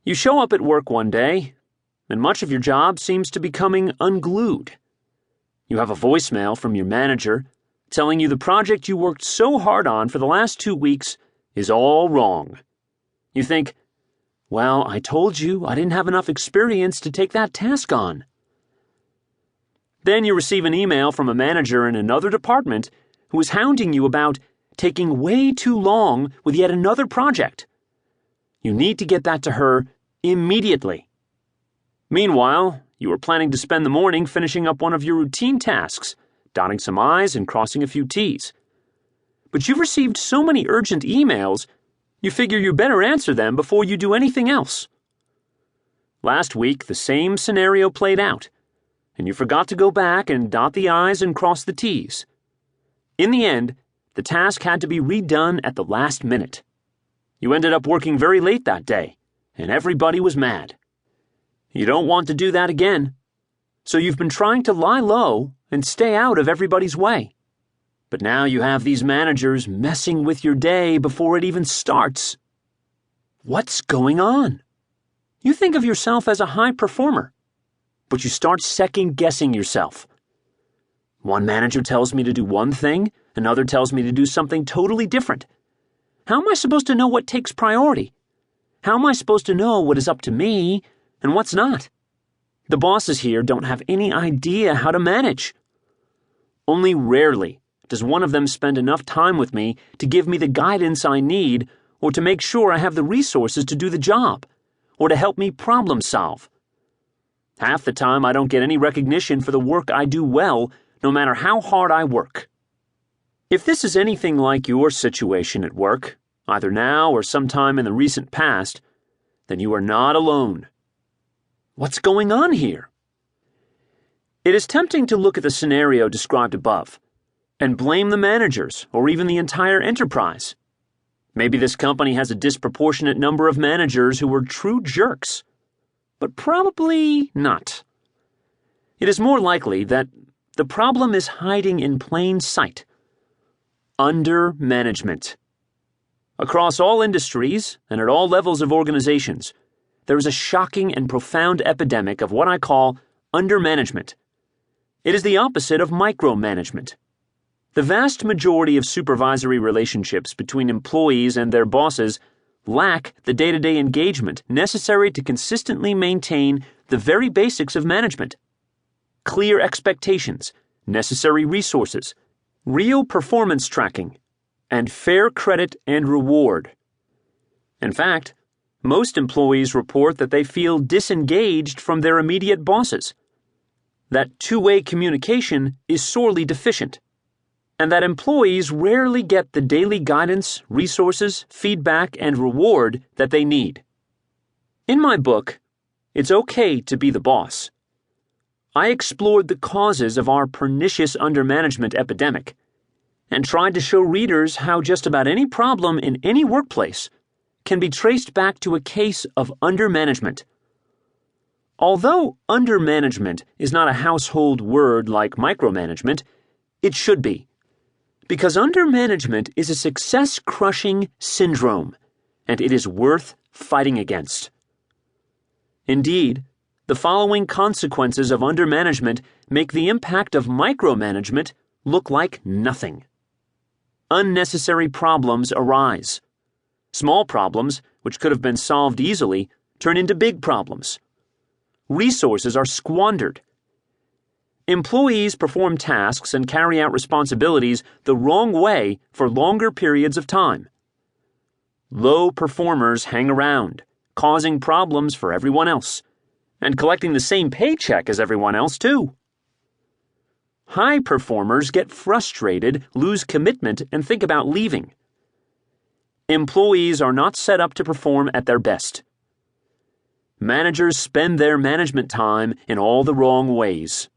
You show up at work one day, and much of your job seems to be becoming unglued. You have a voicemail from your manager telling you the project you worked so hard on for the last 2 weeks is all wrong. You think, well, I told you I didn't have enough experience to take that task on. Then you receive an email from a manager in another department who is hounding you about taking way too long with yet another project. You need to get that to her immediately. Meanwhile, you are planning to spend the morning finishing up one of your routine tasks, dotting some I's and crossing a few T's. But you've received so many urgent emails, you figure you better answer them before you do anything else. Last week, the same scenario played out, and you forgot to go back and dot the I's and cross the T's. In the end, the task had to be redone at the last minute. You ended up working very late that day, and everybody was mad. You don't want to do that again, so you've been trying to lie low and stay out of everybody's way. But now you have these managers messing with your day before it even starts. What's going on? You think of yourself as a high performer, but you start second-guessing yourself. One manager tells me to do one thing, another tells me to do something totally different. How am I supposed to know what takes priority? How am I supposed to know what is up to me and what's not? The bosses here don't have any idea how to manage. Only rarely does one of them spend enough time with me to give me the guidance I need or to make sure I have the resources to do the job or to help me problem solve. Half the time I don't get any recognition for the work I do well, no matter how hard I work. If this is anything like your situation at work, either now or sometime in the recent past, then you are not alone. What's going on here? It is tempting to look at the scenario described above and blame the managers or even the entire enterprise. Maybe this company has a disproportionate number of managers who were true jerks, but probably not. It is more likely that the problem is hiding in plain sight. Undermanagement. Across all industries and at all levels of organizations, there is a shocking and profound epidemic of what I call undermanagement. It is the opposite of micromanagement. The vast majority of supervisory relationships between employees and their bosses lack the day-to-day engagement necessary to consistently maintain the very basics of management. Clear expectations, necessary resources, real performance tracking, and fair credit and reward. In fact, most employees report that they feel disengaged from their immediate bosses, that two-way communication is sorely deficient, and that employees rarely get the daily guidance, resources, feedback, and reward that they need. In my book, It's Okay to Be the Boss, I explored the causes of our pernicious undermanagement epidemic and tried to show readers how just about any problem in any workplace can be traced back to a case of undermanagement. Although undermanagement is not a household word like micromanagement, it should be, because undermanagement is a success-crushing syndrome, and it is worth fighting against. Indeed, the following consequences of undermanagement make the impact of micromanagement look like nothing. Unnecessary problems arise. Small problems, which could have been solved easily, turn into big problems. Resources are squandered. Employees perform tasks and carry out responsibilities the wrong way for longer periods of time. Low performers hang around, causing problems for everyone else, and collecting the same paycheck as everyone else, too. High performers get frustrated, lose commitment, and think about leaving. Employees are not set up to perform at their best. Managers spend their management time in all the wrong ways.